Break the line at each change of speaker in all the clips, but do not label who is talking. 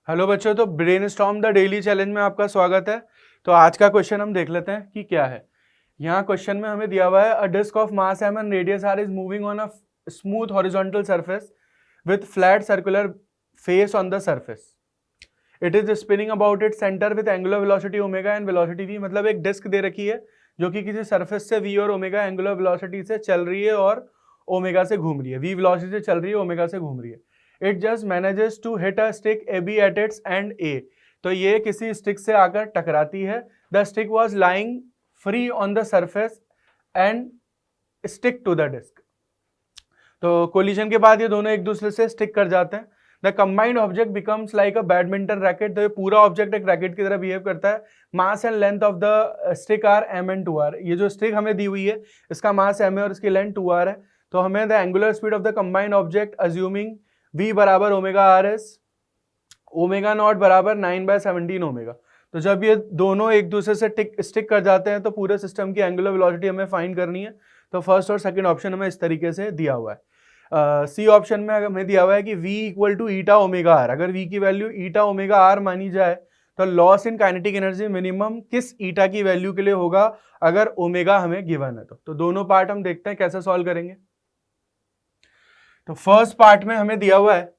Hello बच्चों, तो brainstorm the daily challenge में आपका स्वागत है। तो आज का क्वेश्चन हम देख लेते हैं कि क्या है। यहाँ क्वेश्चन में हमें दिया हुआ है a disc of mass m and radius r is moving on a smooth horizontal surface with flat circular face on the surface. It is spinning about it centre with angular velocity omega and velocity v। मतलब एक disc दे रखी है जो कि किसी surface से v और omega angular velocity से चल रही है और ओमेगा से घूम रही है। v वेलोसिटी से चल रही है, ओमेगा से घूम रही है। It just manages to hit a stick A B at its end A. तो ये किसी स्टिक से आकर टकराती है। The stick was lying free on the surface and stick to the disc. तो कोलिजन के बाद ये दोनों एक दूसरे से स्टिक कर जाते हैं। The combined object becomes like a badminton racket. तो ये पूरा ऑब्जेक्ट एक रैकेट की तरह बिहेव करता है। Mass and length of the stick are m and 2r। ये जो स्टिक हमें दी हुई है इसका मास m है और इसकी लेंथ 2r है। तो हमें the angular speed of the combined object assuming v बराबर omega R S omega naught बराबर 9/17 ओमेगा। तो जब ये दोनों एक दूसरे से स्टिक कर जाते हैं तो पूरे सिस्टम की एंगुलर वेलोसिटी हमें फाइंड करनी है। तो फर्स्ट और सेकंड ऑप्शन हमें इस तरीके से दिया हुआ है। सी ऑप्शन में हमें दिया हुआ है कि v equal to eta omega R. अगर v की वैल्यू ईटा ओमेगा आर मानी जाए तो loss in kinetic energy minimum किस ईटा की वैल्यू के लिए होगा अगर ओमेगा हमें गिवन है। तो दोनों पार्ट हम देखते हैं कैसे सॉल्व करेंगे। तो फर्स्ट पार्ट में हमें दिया हुआ है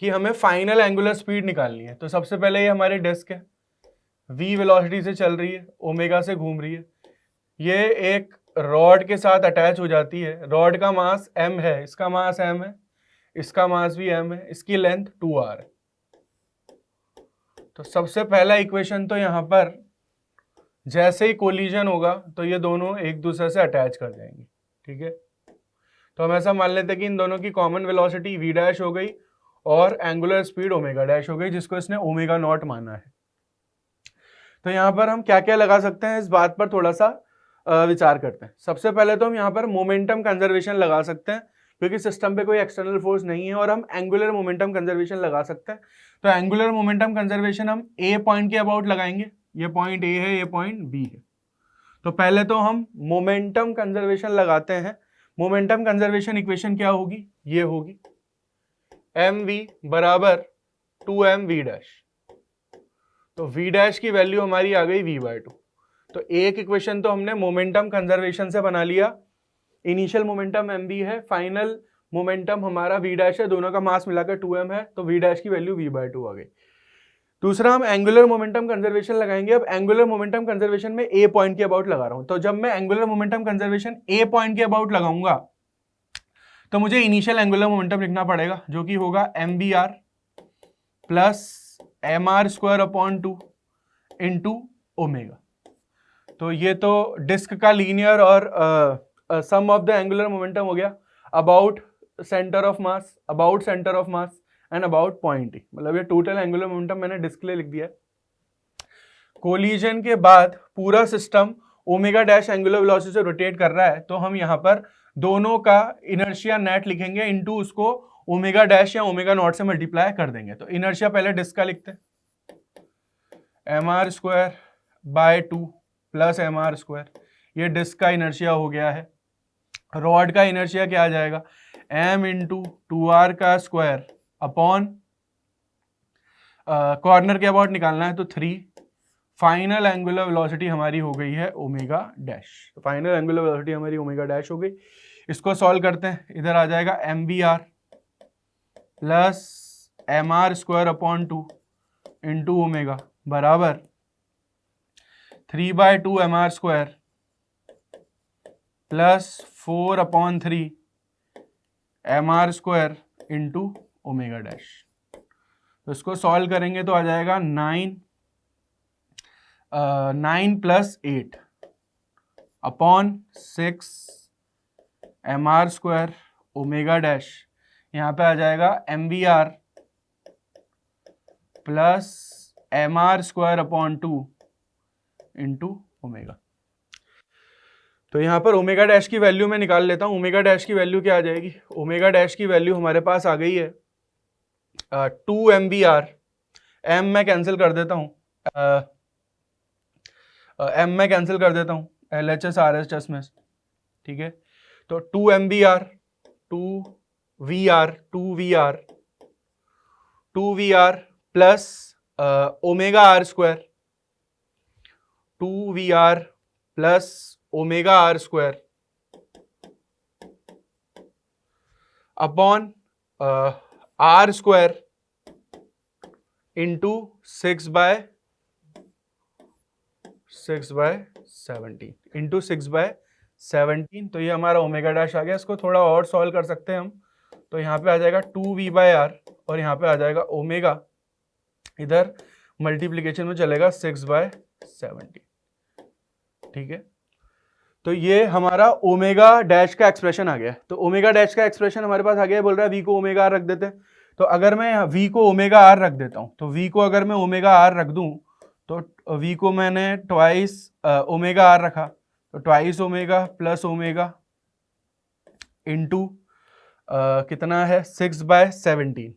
कि हमें फाइनल एंगुलर स्पीड निकालनी है। तो सबसे पहले ये हमारी डिस्क है, v वेलोसिटी से चल रही है, ओमेगा से घूम रही है। ये एक रॉड के साथ अटैच हो जाती है। रॉड का मास m है, इसका मास m है, इसका मास भी m है, इसकी लेंथ 2r है। तो सबसे पहला इक्वेशन तो यहां पर जैसे ही कोलिजन होगा तो ये दोनों एक दूसरे से अटैच कर जाएंगे। ठीक है, तो हम ऐसा मान लेते हैं कि इन दोनों की कॉमन वेलोसिटी v डैश हो गई और एंगुलर स्पीड ओमेगा डैश हो गई, जिसको इसने ओमेगा नॉट माना है। तो यहाँ पर हम क्या क्या लगा सकते हैं इस बात पर थोड़ा सा विचार करते हैं। सबसे पहले तो हम यहाँ पर मोमेंटम कंजर्वेशन लगा सकते हैं क्योंकि सिस्टम पे कोई एक्सटर्नल फोर्स नहीं है, और हम एंगुलर मोमेंटम कंजर्वेशन लगा सकते हैं। तो एंगुलर मोमेंटम कंजर्वेशन हम ए पॉइंट के अबाउट लगाएंगे। ये पॉइंट ए है, ये पॉइंट बी है। तो पहले तो हम मोमेंटम कंजर्वेशन लगाते हैं। मोमेंटम कंजर्वेशन इक्वेशन क्या होगी, ये होगी mv बराबर 2mv डैश। तो v डैश की वैल्यू हमारी आ गई v/2। तो एक इक्वेशन तो हमने मोमेंटम कंजर्वेशन से बना लिया। इनिशियल मोमेंटम mv है, फाइनल मोमेंटम हमारा v डैश है, दोनों का मास मिलाकर 2m है, तो v डैश की वैल्यू v/2 आ गई। दूसरा हम एंगुलर मोमेंटम कंजर्वेशन लगाएंगे। अब एंगुलर मोमेंटम कंजर्वेशन में ए पॉइंट के अबाउट लगा रहा हूं। तो जब मैं एंगुलर मोमेंटम कंजर्वेशन ए पॉइंट के अबाउट लगाऊंगा तो मुझे इनिशियल एंगुलर मोमेंटम लिखना पड़ेगा जो कि होगा mvr plus mr² upon 2 into omega. तो ये तो डिस्क का लीनियर और सम ऑफ द एंगुलर मोमेंटम हो गया about centre of mass, about centre of mass and about point ई। मतलब ये टोटल एंगुलर मोमेंटम मैंने डिस्क के लिए लिख दिया। कोलिजन के बाद पूरा system omega dash angular velocity से रोटेट कर रहा है, तो हम यहाँ पर दोनों का इनर्शिया नेट लिखेंगे इनटू उसको ओमेगा डैश या ओमेगा नॉट से मल्टीप्लाई कर देंगे। तो इनर्शिया पहले डिस्क का लिखते हैं, mr² बाय 2 प्लस mr²। ये डिस्क का इनर्शिया हो गया है। रॉड का इनर्शिया क्या आ जाएगा, m इंटू 2r का स्क्वायर अपॉन कॉर्नर के अबाउट निकालना है तो 3। फाइनल एंगुलर वेलोसिटी हमारी हो गई है omega dash. Final angular velocity हमारी ओमेगा डैश हो गई। इसको सॉल्व करते हैं, इधर आ जाएगा mvr plus mr² upon 2 into omega बराबर 3/2 mr² plus 4/3 mr² into omega dash. तो इसको सॉल्व करेंगे तो आ जाएगा 9 plus 8 upon 6 mr² omega dash. यहाँ पे आ जाएगा mvr plus mr² upon 2 into omega. तो यहाँ पर ओमेगा डैश की वैल्यू मैं निकाल लेता हूँ। ओमेगा डैश की वैल्यू क्या आ जाएगी, ओमेगा डैश की वैल्यू हमारे पास आ गई है 2mvr। m मैं कैंसिल कर देता हूँ, m मैं कैंसिल कर देता हूँ LHS RHS में। ठीक है, तो 2mvr 2 V R, two V R plus omega R square, two V R plus omega R square upon R square into 6/17 into 6/17। तो ये हमारा ओमेगा डैश आ गया। इसको थोड़ा और सॉल्व कर सकते हैं हम। तो यहाँ पे आ जाएगा 2v/r और यहाँ पे आ जाएगा ओमेगा, इधर मल्टीप्लीकेशन में चलेगा 6/17। ठीक है, तो ये हमारा ओमेगा डैश का एक्सप्रेशन आ गया। तो ओमेगा डैश का एक्सप्रेशन हमारे पास आ गया, बोल रहा है वी को ओमेगा आर रख देते हैं। तो अगर मैं v को ओमेगा आर रख देता हूं, तो v को अगर मैं ओमेगा आर रख दूं, तो v को मैंने ट्वाइस ओमेगा आर रखा, तो twice omega plus omega into कितना है 6/17।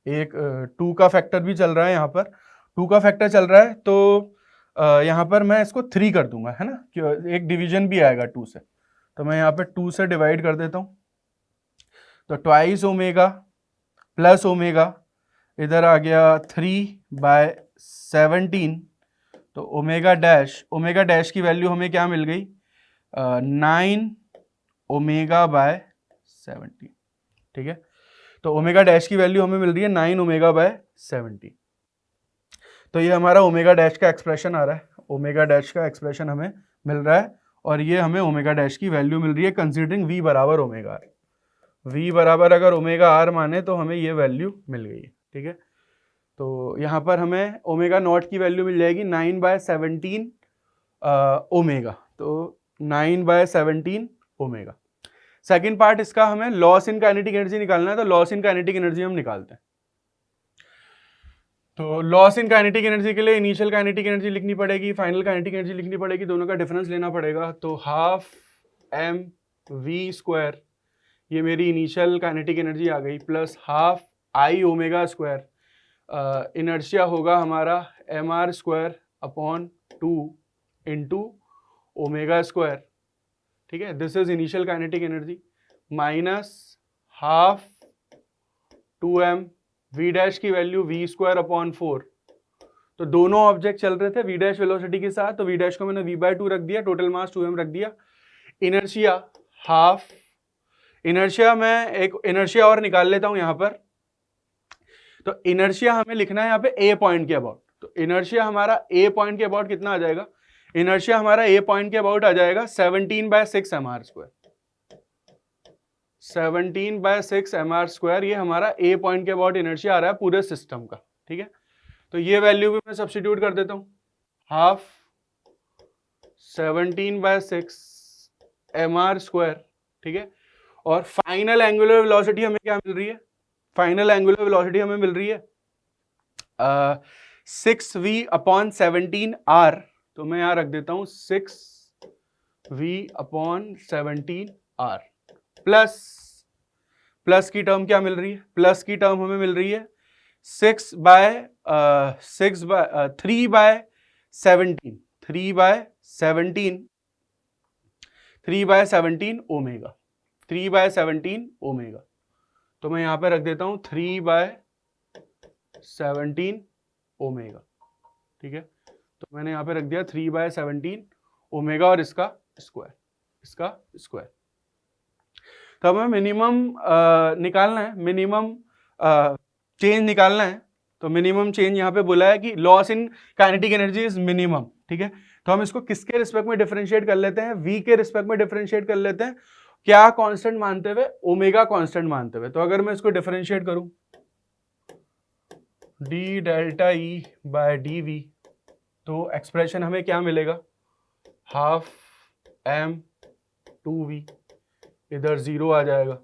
एक 2 का फैक्टर भी चल रहा है, यहाँ पर 2 का फैक्टर चल रहा है। तो यहाँ पर मैं इसको 3 कर दूंगा, है ना, कि एक डिवीजन भी आएगा 2 से। तो मैं यहाँ पे 2 से डिवाइड कर देता हूँ। तो ट्वाइस ओमेगा प्लस ओमेगा, इधर आ गया 3/17। तो ओमेगा डैश की वैल्यू हमें क्या मिल गई, 9 ओमेगा/17। ठीक है, तो ओमेगा डैश की वैल्यू हमें मिल रही है 9 ओमेगा/17। तो ये हमारा ओमेगा डैश का एक्सप्रेशन आ रहा है, ओमेगा डैश का एक्सप्रेशन हमें मिल रहा है, और ये हमें ओमेगा डैश की वैल्यू मिल रही है कंसीडरिंग v बराबर ओमेगा आर। v बराबर अगर ओमेगा आर माने तो हमें ये वैल्यू मिल गई है। ठीक है, तो यहाँ पर हमें ओमेगा नॉट की वैल्यू मिल जाएगी 9/17 ओमेगा। तो 9/17 ओमेगा। सेकेंड पार्ट इसका हमें लॉस इन काइनेटिक एनर्जी निकालना है। तो लॉस इन काइनेटिक एनर्जी हम निकालते हैं। तो लॉस इन काइनेटिक एनर्जी के लिए इनिशियल काइनेटिक एनर्जी लिखनी पड़ेगी, फाइनल काइनेटिक एनर्जी लिखनी पड़ेगी, दोनों का डिफरेंस लेना पड़ेगा। तो हाफ एम वी स्क्वायर, ये मेरी इनिशियल काइनेटिक एनर्जी आ गई, plus half I omega square, inertia होगा हमारा M R square upon 2 into omega square. ठीक है, this is initial kinetic energy, minus half 2m V dash की वैल्यू वी स्क्वायर अपॉन 4। तो दोनों ऑब्जेक्ट चल रहे थे वी डैश वेलोसिटी के साथ, तो वी डैश को मैंने v/2 रख दिया, टोटल मास 2m रख दिया। इनर्शिया हाफ, इनर्शिया मैं एक इनर्शिया और निकाल लेता हूं यहां पर। तो इनर्शिया हमें लिखना है यहाँ पे ए पॉइंट के अबाउट। तो इनर्शिया हमारा ए पॉइंट के अबाउट कितना आ जाएगा, इनर्शिया हमारा ए पॉइंट के अबाउट आ जाएगा 17/6 mr स्क्वायर। 17/6 mr स्क्वायर, ये हमारा ए पॉइंट के अबाउट इनर्शिया आ रहा है पूरे सिस्टम का। ठीक है, तो ये वैल्यू भी मैं सब्स्टिट्यूट कर देता हूं, हाफ 17/6 mr स्क्वायर। ठीक है, और फाइनल एंगुलर वेलोसिटी हमें क्या मिल रही है, फाइनल एंगुलर वेलोसिटी हमें मिल रही है 6v/17r। तो मैं यहां रख देता हूं 6v/17r, प्लस की टर्म क्या मिल रही है, प्लस की टर्म हमें मिल रही है 3/17 ओमेगा, 3/17 ओमेगा। तो मैं यहां पे रख देता हूं 3/17 ओमेगा। ठीक है, तो मैंने यहां पे रख दिया 3/17 ओमेगा और इसका स्क्वायर। तो हमें मिनिमम निकालना है, मिनिमम चेंज निकालना है। तो मिनिमम चेंज यहाँ पे बोला है कि loss in kinetic energy is minimum. ठीक है, तो हम इसको किसके रिस्पेक्ट में डिफरेंशिएट कर लेते हैं, v के रिस्पेक्ट में डिफरेंशिएट कर लेते हैं, क्या कांस्टेंट मानते हुए, ओमेगा कांस्टेंट मानते हुए। तो अगर मैं इसको डिफरेंशिएट करूं d delta E by D V, तो एक्सप्रेशन हमें क्या मिलेगा, हाफ m 2v, इधर 0 आ जाएगा,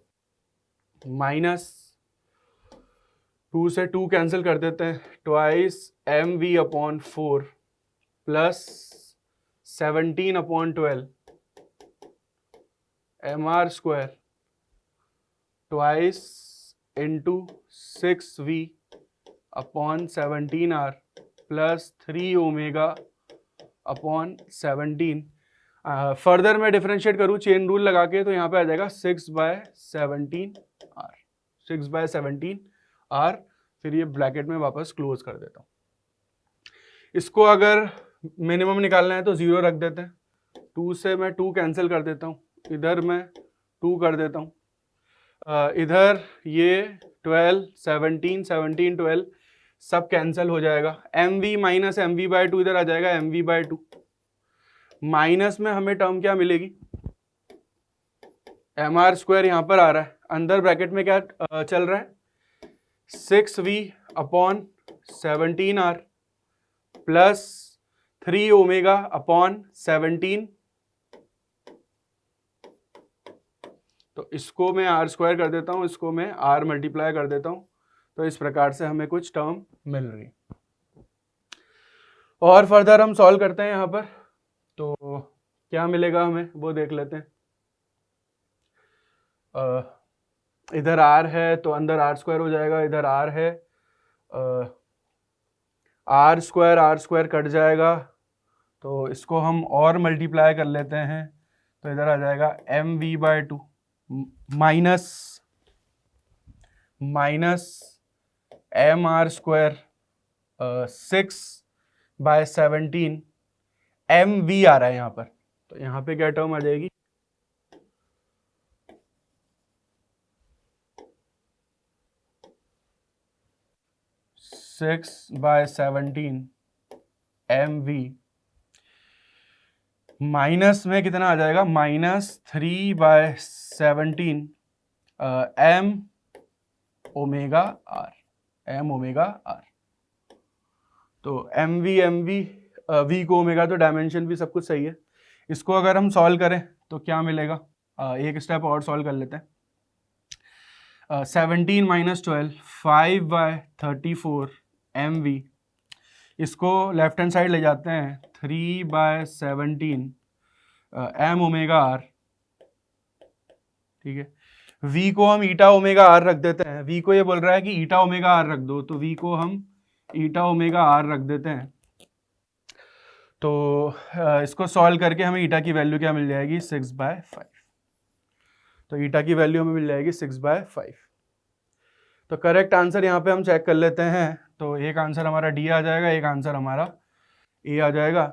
माइनस 2 से 2 कैंसिल कर देते हैं, twice mv/4 plus 17/12 mr square twice into 6v/17r plus 3 ओमेगा/17। फर्दर मैं डिफरेंशिएट करूँ चेन रूल लगा के, तो यहाँ पे आ जाएगा 6/17 r, 6/17 r। फिर ये ब्रैकेट में वापस क्लोज कर देता हूँ। इसको अगर मिनिमम निकालना है तो 0 रख देते हैं। 2 से मैं 2 कैंसिल कर देता हूँ, इधर मैं 2 कर देता हूँ, इधर ये 12, 17, 17, 12 सब कैंसिल हो जाएगा। mv माइनस mv/2 इधर आ जाएगा mv/2। माइनस में हमें टर्म क्या मिलेगी, mr² यहाँ पर आ रहा है, अंदर ब्रैकेट में क्या चल रहा है 6v/17r प्लस 3ω/17। तो इसको मैं r² कर देता हूँ, इसको मैं r मल्टीप्लाई कर देता हूँ। तो इस प्रकार से हमें कुछ टर्म मिल रही। और फर्दर हम सॉल्व करते हैं यहाँ पर, तो क्या मिलेगा हमें वो देख लेते हैं। इधर r है तो अंदर r² हो जाएगा, इधर r है, r² कट जाएगा, तो इसको हम और मल्टीप्लाई कर लेते हैं। तो इधर आ जाएगा mv/2 माइनस mr² 6/17 mv आ रहा है यहाँ पर। तो यहाँ पे क्या टर्म आ जाएगी 6/17 mv माइनस में कितना आ जाएगा -3/17 m⍵r। तो mv v को ओमेगा, तो डायमेंशन भी सब कुछ सही है। इसको अगर हम सॉल्व करें तो क्या मिलेगा, एक स्टेप और सॉल्व कर लेते हैं। 17 - 12 5/34 mv, इसको लेफ्ट हैंड साइड ले जाते हैं 3/17 m⍵r। ठीक है, v को हम η⍵r रख देते हैं। v को ये बोल रहा है कि η⍵r रख दो, तो v को हम η⍵r रख देते हैं। तो इसको सॉल्व करके हमें ईटा की वैल्यू क्या मिल जाएगी 6/5। तो ईटा की वैल्यू हमें मिल जाएगी 6/5। तो करेक्ट आंसर यहाँ पे हम चेक कर लेते हैं। तो एक आंसर हमारा डी आ जाएगा, एक आंसर हमारा ए आ जाएगा।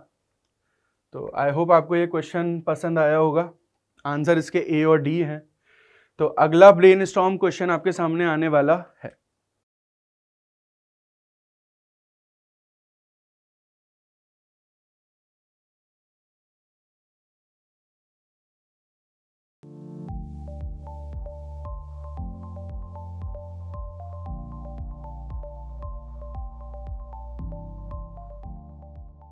तो आई होप आपको ये क्वेश्चन पसंद आया होगा। आंसर इसके ए और डी हैं। तो अगला ब्रेनस्टॉर्म क्वेश्चन आपके सामने आने वाला है।